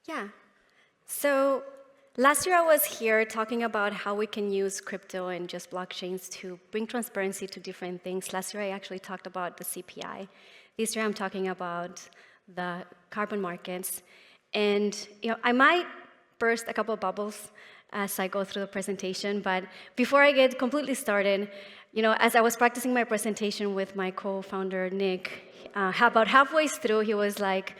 Yeah. So last year I was here talking about how we can use crypto and just blockchains to bring transparency to different things. Last year I actually talked about the CPI. This year I'm talking about the carbon markets. And I might burst a couple of bubbles as I go through the presentation, but before I get completely started, as I was practicing my presentation with my co-founder, Nick, about halfway through, he was like,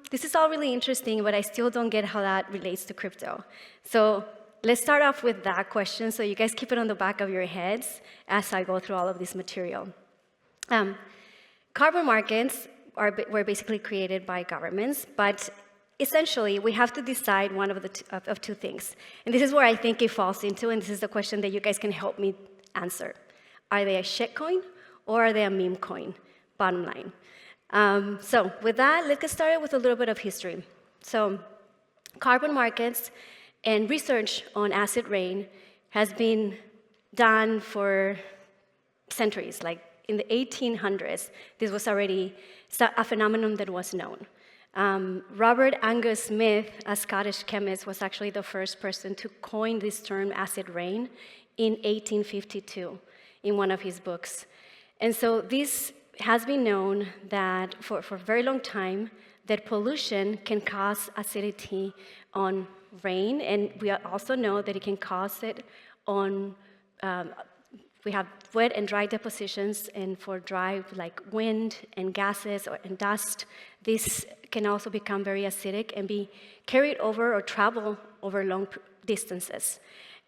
this is all really interesting, but I still don't get how that relates to crypto. So let's start off with that question, so you guys keep it on the back of your heads as I go through all of this material. Carbon markets were basically created by governments, but essentially, we have to decide one of two things. And this is where I think it falls into, and this is the question that you guys can help me answer. Are they a shitcoin or are they a meme coin? Bottom line. So with that, let's get started with a little bit of history. So carbon markets and research on acid rain has been done for centuries. Like in the 1800s, this was already a phenomenon that was known. Robert Angus Smith, a Scottish chemist, was actually the first person to coin this term acid rain in 1852 in one of his books. And so this has been known that for a very long time that pollution can cause acidity on rain, and we also know that it can cause it on we have wet and dry depositions, and for dry, like wind and gases and dust, this can also become very acidic and be carried over or travel over long distances.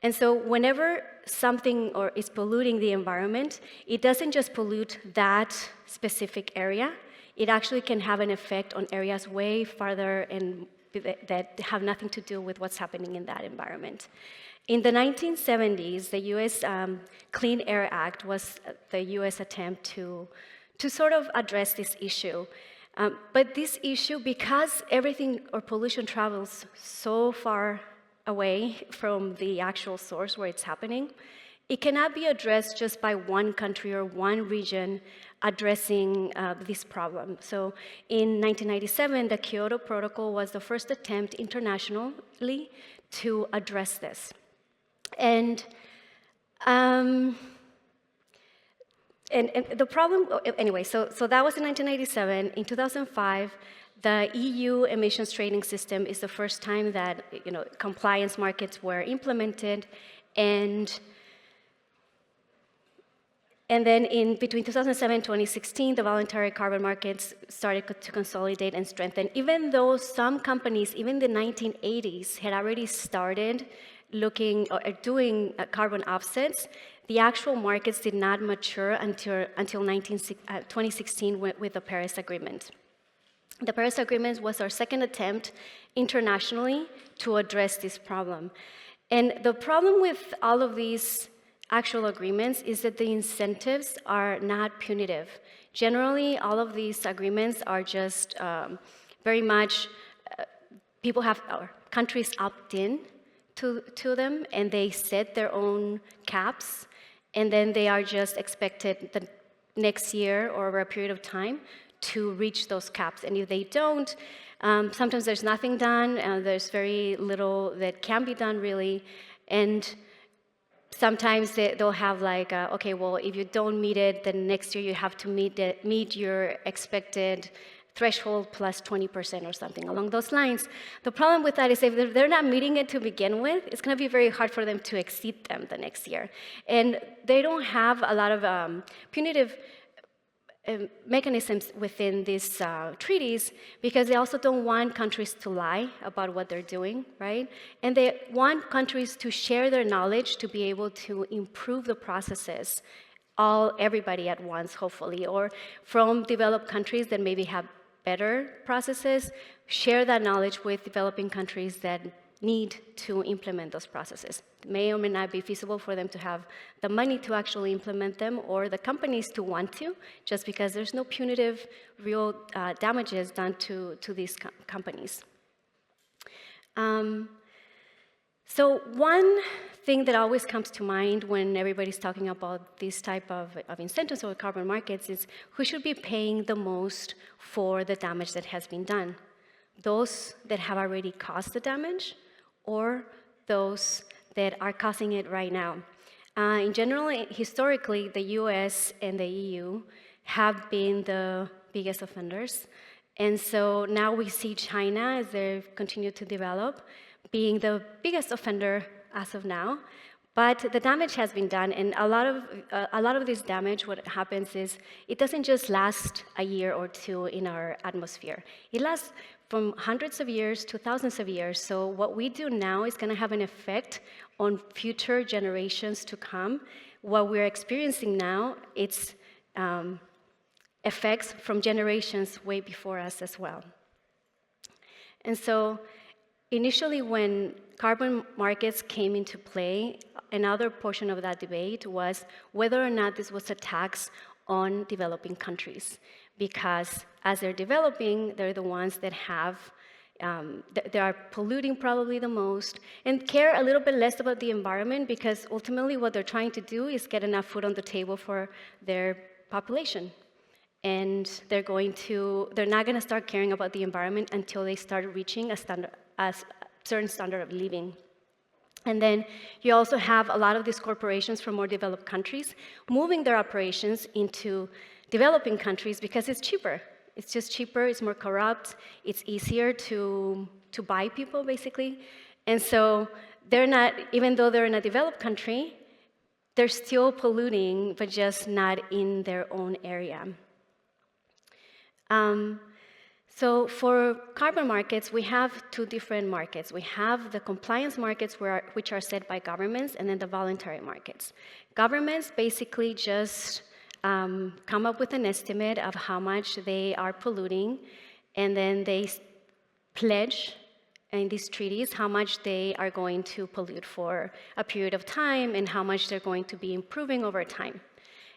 And so whenever something is polluting the environment, it doesn't just pollute that specific area, it actually can have an effect on areas way farther and that have nothing to do with what's happening in that environment. In the 1970s, the U.S. Clean Air Act was the U.S. attempt to sort of address this issue. But this issue, because everything or pollution travels so far away from the actual source where it's happening, it cannot be addressed just by one country or one region addressing this problem. So in 1997, the Kyoto Protocol was the first attempt internationally to address this. And the problem, anyway, so that was in 1997. In 2005, the EU emissions trading system is the first time that compliance markets were implemented, and then in between 2007 and 2016, the voluntary carbon markets started to consolidate and strengthen. Even though some companies, even in the 1980s, had already started looking or doing carbon offsets, the actual markets did not mature until 2016 with the Paris Agreement. The Paris Agreement was our second attempt internationally to address this problem. And the problem with all of these actual agreements is that the incentives are not punitive. Generally, all of these agreements are just very much people have, or countries opt in to them, and they set their own caps, and then they are just expected the next year or over a period of time to reach those caps. And if they don't, sometimes there's nothing done, there's very little that can be done really, and sometimes they'll have like, okay, well, if you don't meet it, then next year you have to meet your expected threshold plus 20% or something along those lines. The problem with that is if they're not meeting it to begin with, it's going to be very hard for them to exceed them the next year. And they don't have a lot of punitive mechanisms within these treaties because they also don't want countries to lie about what they're doing, right? And they want countries to share their knowledge to be able to improve the processes, everybody at once, hopefully, or from developed countries that maybe have better processes, share that knowledge with developing countries that need to implement those processes. It may or may not be feasible for them to have the money to actually implement them or the companies to want to, just because there's no punitive real damages done to these companies. So one thing that always comes to mind when everybody's talking about this type of incentives or carbon markets is who should be paying the most for the damage that has been done. those that have already caused the damage or those that are causing it right now. In general, historically, the US and the EU have been the biggest offenders. And so now we see China, as they continue to develop, being the biggest offender as of now. But the damage has been done, and a lot of this damage, what happens is, it doesn't just last a year or two in our atmosphere. It lasts from hundreds of years to thousands of years. So what we do now is going to have an effect on future generations to come. What we're experiencing now, it's effects from generations way before us as well. And so initially, when carbon markets came into play, another portion of that debate was whether or not this was a tax on developing countries. Because as they're developing, they're the ones that have, they are polluting probably the most, and care a little bit less about the environment, because ultimately what they're trying to do is get enough food on the table for their population. And they're not going to start caring about the environment until they start reaching a certain standard of living. And then you also have a lot of these corporations from more developed countries moving their operations into developing countries because it's cheaper. It's just cheaper, it's more corrupt, it's easier to buy people, basically. And so they're not, even though they're in a developed country, they're still polluting, but just not in their own area. So for carbon markets, we have two different markets. We have the compliance markets, which are set by governments, and then the voluntary markets. Governments basically just come up with an estimate of how much they are polluting, and then they pledge in these treaties how much they are going to pollute for a period of time and how much they're going to be improving over time.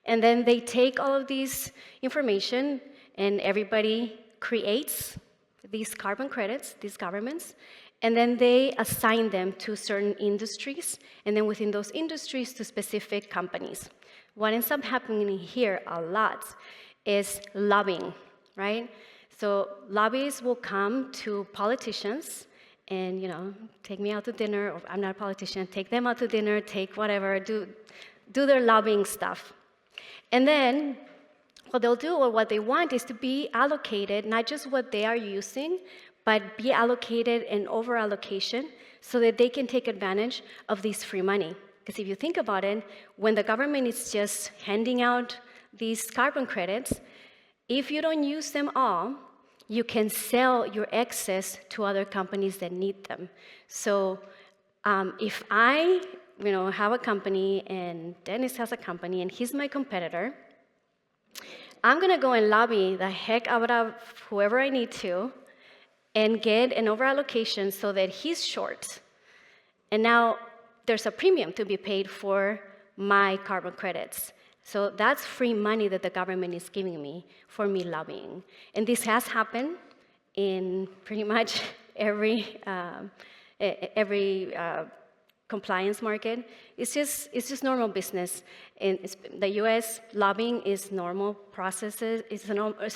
And then they take all of this information, and everybody creates these carbon credits, these governments, and then they assign them to certain industries, and then within those industries to specific companies. What ends up happening here a lot is lobbying, right? So lobbyists will come to politicians and, take me out to dinner, or I'm not a politician, take them out to dinner, take whatever, do their lobbying stuff. And then what they'll do, or what they want, is to be allocated not just what they are using, but be allocated an over-allocation so that they can take advantage of this free money. Because if you think about it, when the government is just handing out these carbon credits, if you don't use them all, you can sell your excess to other companies that need them. So if I have a company and Dennis has a company and he's my competitor, I'm going to go and lobby the heck out of whoever I need to and get an over-allocation so that he's short. And now there's a premium to be paid for my carbon credits. So that's free money that the government is giving me for me lobbying. And this has happened in pretty much every compliance market. It's just normal business. In the U.S., lobbying is normal processes. It's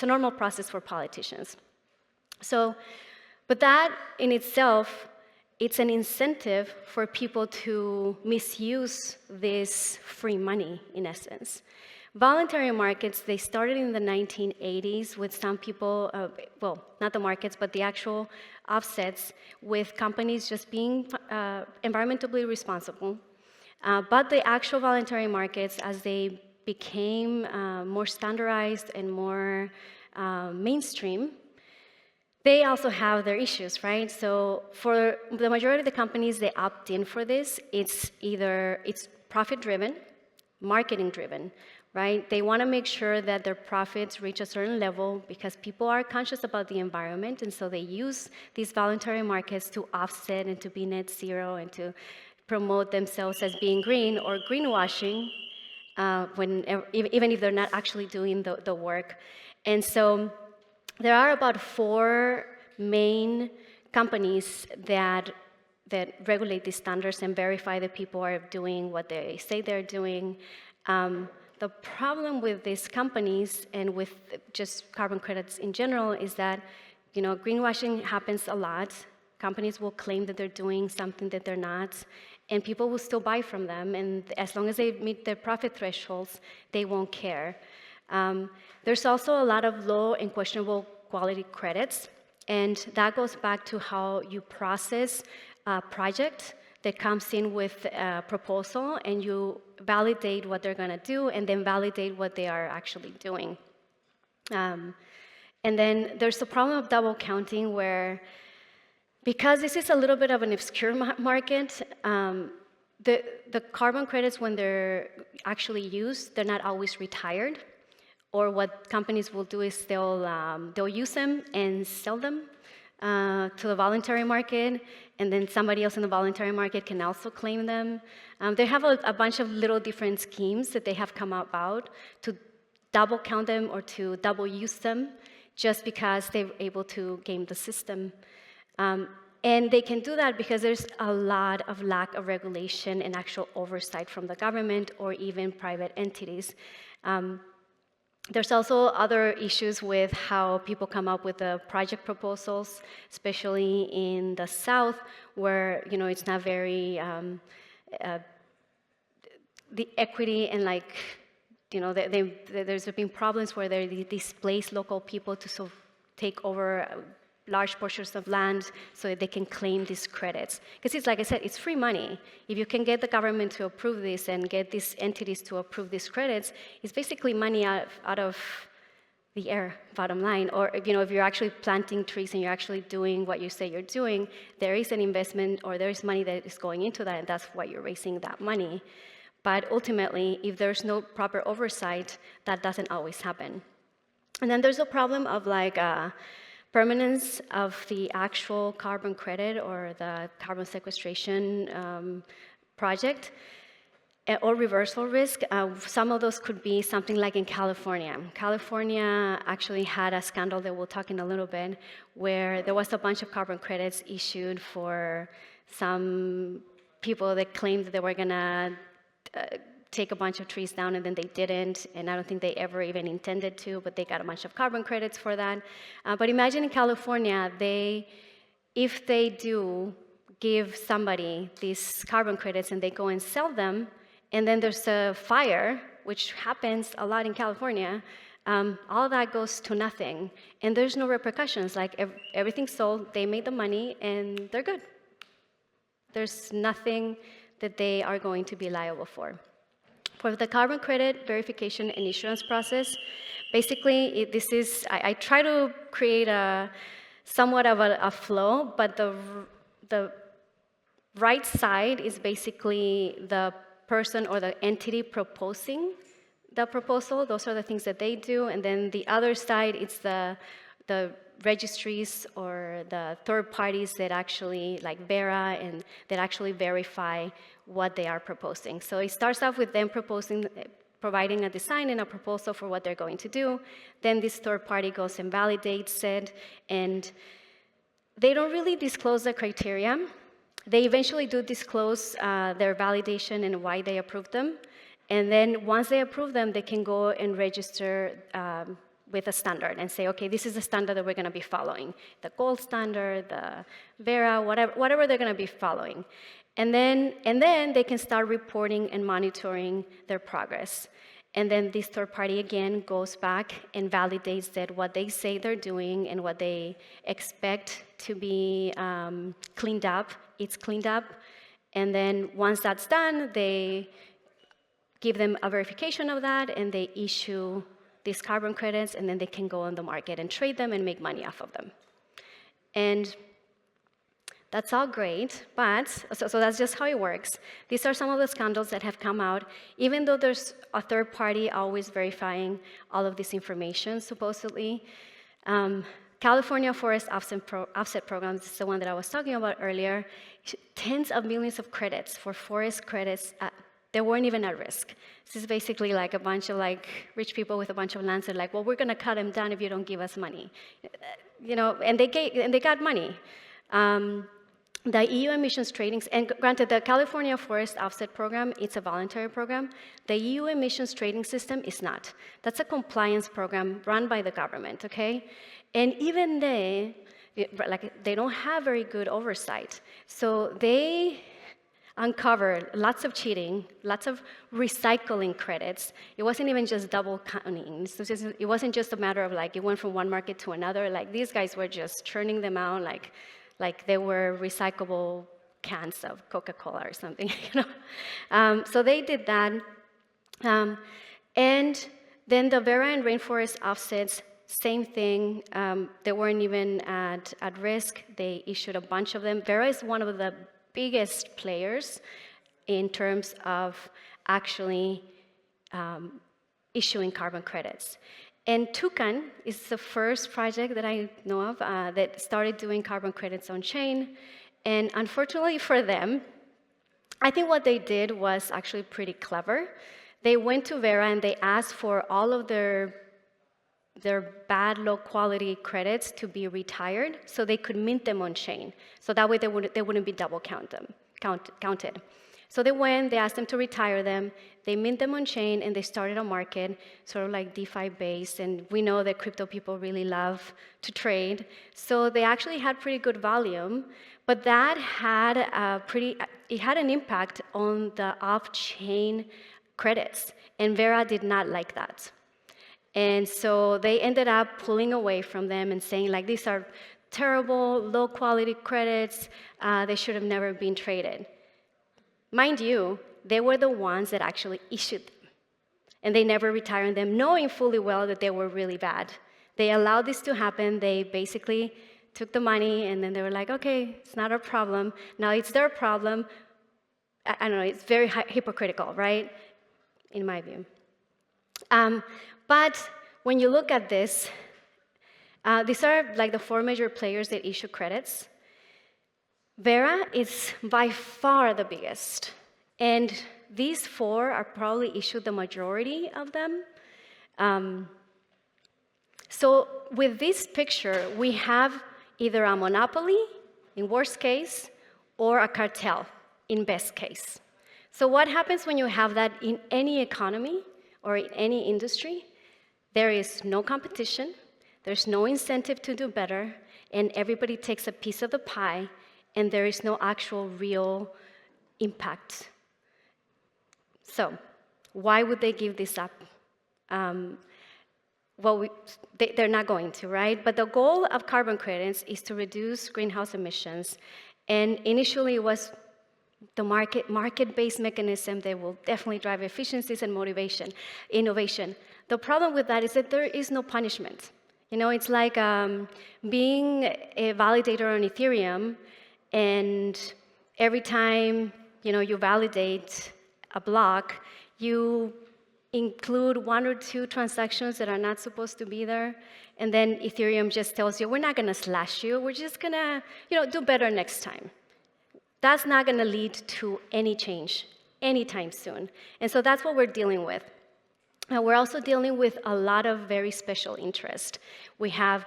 a normal process for politicians. So, but that in itself, it's an incentive for people to misuse this free money, in essence. Voluntary markets, they started in the 1980s with some people, well, not the markets, but the actual offsets, with companies just being environmentally responsible. But the actual voluntary markets, as they became more standardized and more mainstream, they also have their issues, right? So for the majority of the companies, they opt in for this. It's profit-driven, marketing-driven, right? They want to make sure that their profits reach a certain level because people are conscious about the environment, and so they use these voluntary markets to offset and to be net zero and to promote themselves as being green or greenwashing, even if they're not actually doing the work. And so there are about 4 main companies that regulate these standards and verify that people are doing what they say they're doing. The problem with these companies and with just carbon credits in general is that greenwashing happens a lot. Companies will claim that they're doing something that they're not, and people will still buy from them. And as long as they meet their profit thresholds, they won't care. There's also a lot of low and questionable quality credits, and that goes back to how you process a project that comes in with a proposal, and you validate what they're going to do, and then validate what they are actually doing. And then there's the problem of double counting, where because this is a little bit of an obscure market, the carbon credits, when they're actually used, they're not always retired. Or what companies will do is they'll use them and sell them to the voluntary market, and then somebody else in the voluntary market can also claim them. They have a bunch of little different schemes that they have come about to double count them or to double use them, just because they're able to game the system. And they can do that because there's a lot of lack of regulation and actual oversight from the government or even private entities. There's also other issues with how people come up with the project proposals, especially in the South, where it's not very the equity and there's been problems where they displace local people to take over large portions of land so that they can claim these credits. Because it's like I said, it's free money. If you can get the government to approve this and get these entities to approve these credits, it's basically money out of the air, bottom line. Or if you're actually planting trees and you're actually doing what you say you're doing, there is an investment or there is money that is going into that, and that's why you're raising that money. But ultimately, if there's no proper oversight, that doesn't always happen. And then there's a problem of permanence of the actual carbon credit or the carbon sequestration project, or reversal risk. Some of those could be something like in California. California actually had a scandal that we'll talk in a little bit, where there was a bunch of carbon credits issued for some people that claimed that they were going to take a bunch of trees down, and then they didn't, and I don't think they ever even intended to, but they got a bunch of carbon credits for that. But imagine in California, if they do give somebody these carbon credits and they go and sell them, and then there's a fire, which happens a lot in California, all that goes to nothing, and there's no repercussions. Everything's sold, they made the money, and they're good. There's nothing that they are going to be liable for. For the carbon credit verification and issuance process, basically, I try to create somewhat of a flow, but the right side is basically the person or the entity proposing the proposal. Those are the things that they do, and then the other side, it's the registries or the third parties that actually, like Vera, and that actually verify what they are proposing. So it starts off with them providing a design and a proposal for what they're going to do. Then this third party goes and validates it, and they don't really disclose the criteria. They eventually do disclose their validation and why they approved them. And then once they approve them, they can go and register with a standard and say, okay, this is the standard that we're going to be following. The gold standard, the Vera, whatever they're going to be following. And then they can start reporting and monitoring their progress. And then this third party again goes back and validates that what they say they're doing and what they expect to be cleaned up, it's cleaned up. And then once that's done, they give them a verification of that, and they issue these carbon credits, and then they can go on the market and trade them and make money off of them. And that's all great, but so that's just how it works. These are some of the scandals that have come out, even though there's a third party always verifying all of this information, supposedly. California Forest Offset Programs is the one that I was talking about earlier. Tens of millions of credits for forest credits they weren't even at risk. This is basically like a bunch of rich people with a bunch of lands. They're like, well, we're going to cut them down if you don't give us money, and they got money. the EU emissions trading, and granted, the California Forest Offset Program, it's a voluntary program. The EU emissions trading system is not. That's a compliance program run by the government, okay? And even they don't have very good oversight. So they uncovered lots of cheating, lots of recycling credits. It wasn't even just double counting. It wasn't just a matter of it went from one market to another. These guys were just churning them out like they were recyclable cans of Coca-Cola or something, So they did that. And then the Vera and rainforest offsets, same thing. They weren't even at risk. They issued a bunch of them. Vera is one of the biggest players in terms of actually issuing carbon credits. And Toucan is the first project that I know of that started doing carbon credits on chain. And unfortunately for them, I think what they did was actually pretty clever. They went to Vera and they asked for all of their bad, low-quality credits to be retired so they could mint them on chain. So that way they wouldn't be double counted. So they went, they asked them to retire them, they mint them on chain, and they started a market, sort of like DeFi-based, and we know that crypto people really love to trade. So they actually had pretty good volume, but that had it had an impact on the off-chain credits, and Vera did not like that. And so they ended up pulling away from them and saying, these are terrible, low-quality credits, they should have never been traded. Mind you, they were the ones that actually issued them, and they never retired them, knowing fully well that they were really bad. They allowed this to happen. They basically took the money, and then they were like, okay, it's not our problem. Now it's their problem. I don't know, it's very hypocritical, right? In my view. But when you look at this, these are the 4 major players that issue credits. Vera is by far the biggest, and these 4 are probably issued the majority of them. So with this picture, we have either a monopoly, in worst case, or a cartel, in best case. So what happens when you have that in any economy or in any industry? There is no competition, there's no incentive to do better, and everybody takes a piece of the pie, and there is no actual real impact. So why would they give this up? They're not going to, right? But the goal of carbon credits is to reduce greenhouse emissions, and initially it was the market-based mechanism that will definitely drive efficiencies and innovation. The problem with that is that there is no punishment. It's like being a validator on Ethereum, and every time you validate a block, you include 1 or 2 transactions that are not supposed to be there, and then Ethereum just tells you, we're not going to slash you, we're just going to do better next time. That's not going to lead to any change anytime soon. And so that's what we're dealing with. And we're also dealing with a lot of very special interest. We have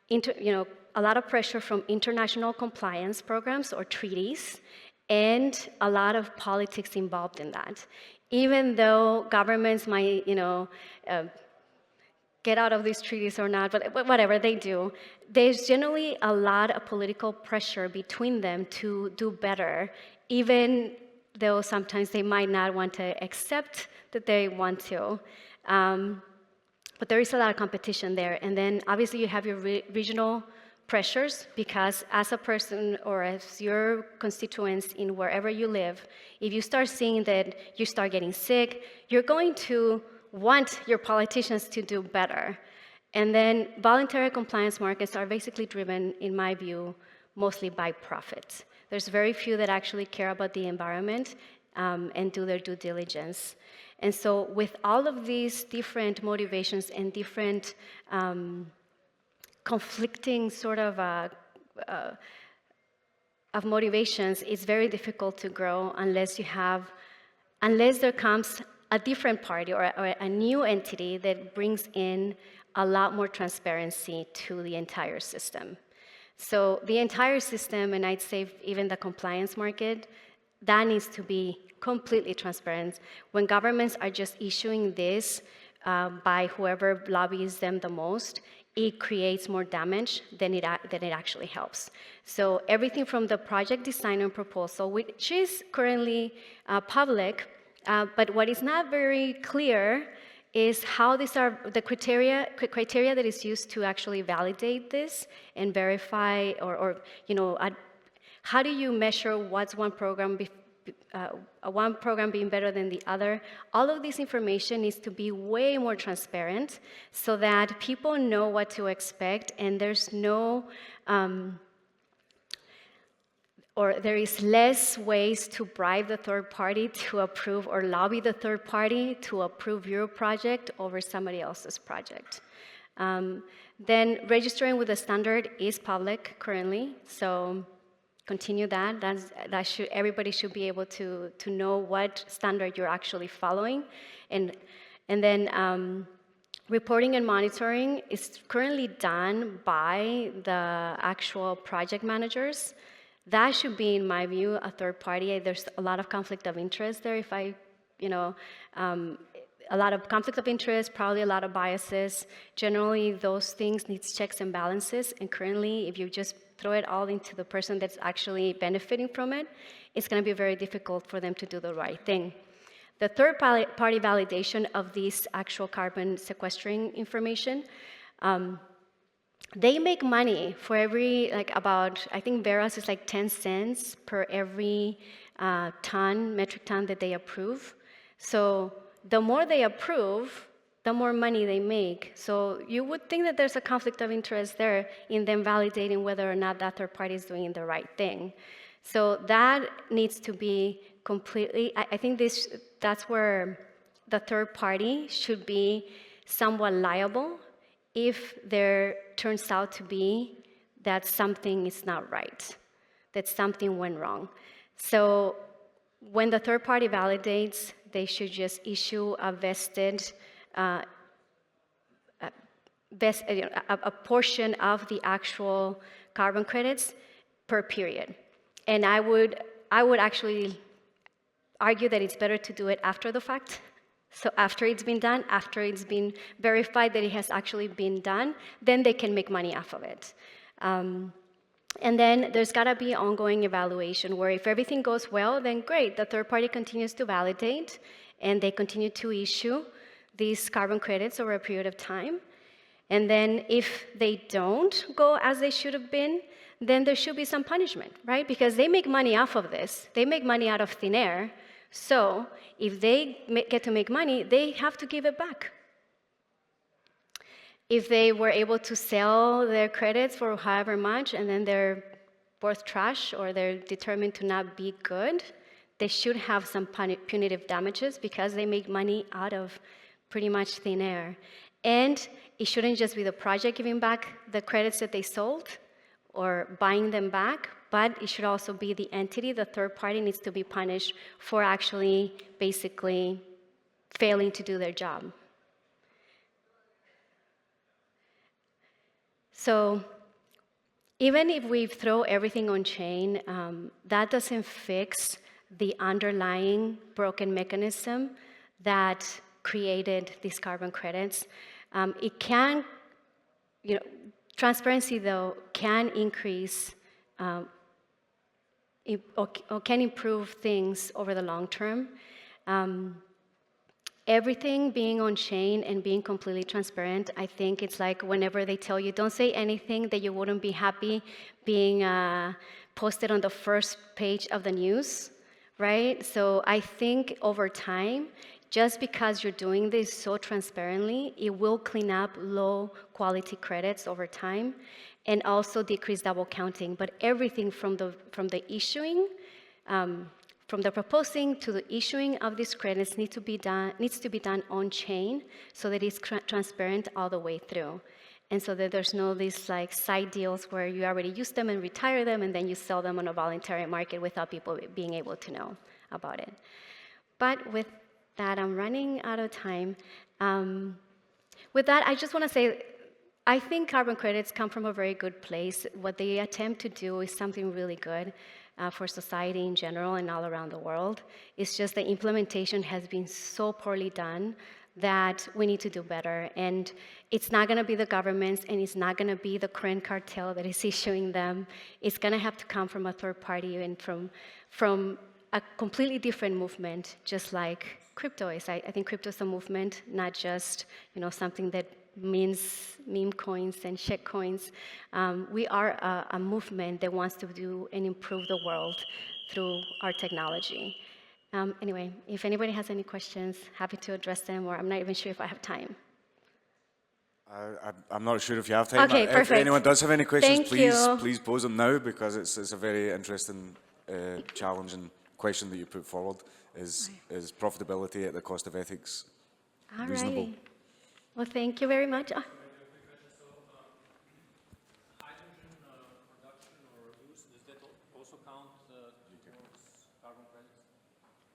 a lot of pressure from international compliance programs or treaties, and a lot of politics involved in that. Even though governments might, get out of these treaties or not, but whatever they do, there's generally a lot of political pressure between them to do better, even though sometimes they might not want to accept that they want to. But there is a lot of competition there. And then obviously you have your regional pressures, because as a person or as your constituents in wherever you live, if you start seeing that you start getting sick, you're going to want your politicians to do better. And then voluntary compliance markets are basically driven, in my view, mostly by profit. There's very few that actually care about the environment and do their due diligence. And so with all of these different motivations and different conflicting sort of motivations, it's very difficult to grow unless there comes a different party or a new entity that brings in a lot more transparency to the entire system. So the entire system, and I'd say even the compliance market, that needs to be completely transparent. When governments are just issuing this by whoever lobbies them the most, it creates more damage than it actually helps. So everything from the project design and proposal, which is currently public, but what is not very clear is how these are the criteria that is used to actually validate this and verify, or how do you measure what's one program being better than the other? All of this information needs to be way more transparent so that people know what to expect, and there's no or there is less ways to bribe the third party to approve or lobby the third party to approve your project over somebody else's project. Then registering with the standard is public currently, so continue that. Everybody should be able to know what standard you're actually following. And then reporting and monitoring is currently done by the actual project managers. That should be, in my view, a third party. There's a lot of conflict of interest there. A lot of conflict of interest, probably a lot of biases. Generally, those things need checks and balances. And currently, if you just throw it all into the person that's actually benefiting from it, it's going to be very difficult for them to do the right thing. The third party validation of this actual carbon sequestering information, they make money for every, I think Veras is 10 cents per every metric ton that they approve. So the more they approve, the more money they make. So you would think that there's a conflict of interest there in them validating whether or not that third party is doing the right thing. So that needs to be completely, I think that's where the third party should be somewhat liable if there turns out to be that something is not right, that something went wrong. So when the third party validates, they should just issue a a portion of the actual carbon credits per period. And I would actually argue that it's better to do it after the fact. So after it's been done, after it's been verified that it has actually been done, then they can make money off of it. And then there's got to be ongoing evaluation where if everything goes well, then great, the third party continues to validate and they continue to issue these carbon credits over a period of time. And then if they don't go as they should have been, then there should be some punishment, right? Because they make money off of this. They make money out of thin air. So if they get to make money, they have to give it back. If they were able to sell their credits for however much and then they're worth trash or they're determined to not be good, they should have some punitive damages because they make money out of pretty much thin air. And it shouldn't just be the project giving back the credits that they sold or buying them back, but it should also be the entity, the third party needs to be punished for actually basically failing to do their job. So even if we throw everything on chain, that doesn't fix the underlying broken mechanism that created these carbon credits. It can, transparency though can increase or can improve things over the long term. Everything being on chain and being completely transparent, I think it's like whenever they tell you, don't say anything that you wouldn't be happy being posted on the first page of the news, right? So I think over time, just because you're doing this so transparently, it will clean up low quality credits over time and also decrease double counting. But everything from the issuing, from the proposing to the issuing of these credits needs to be done on chain so that it's transparent all the way through. And so that there's no these side deals where you already use them and retire them and then you sell them on a voluntary market without people being able to know about it. But with that, I'm running out of time. With that, I just want to say I think carbon credits come from a very good place. What they attempt to do is something really good for society in general and all around the world. It's just the implementation has been so poorly done that we need to do better. And it's not going to be the governments, and it's not going to be the current cartel that is issuing them. It's going to have to come from a third party and from a completely different movement, just like crypto is. I think crypto is a movement, not just something that means meme coins and shit coins. We are a movement that wants to do and improve the world through our technology. Anyway, if anybody has any questions, happy to address them, or I'm not even sure if I have time. I'm not sure if you have time. Okay, perfect. If anyone does have any questions, Thank please pose them now, because it's a very interesting challenge and question that you put forward. Is profitability at the cost of ethics reasonable? Alrighty. Well, thank you very much.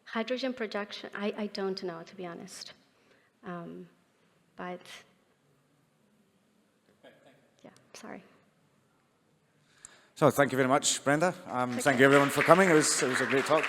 Hydrogen production, I don't know, to be honest. But, yeah, sorry. So thank you very much, Brenda. Thank you everyone for coming. It was a great talk.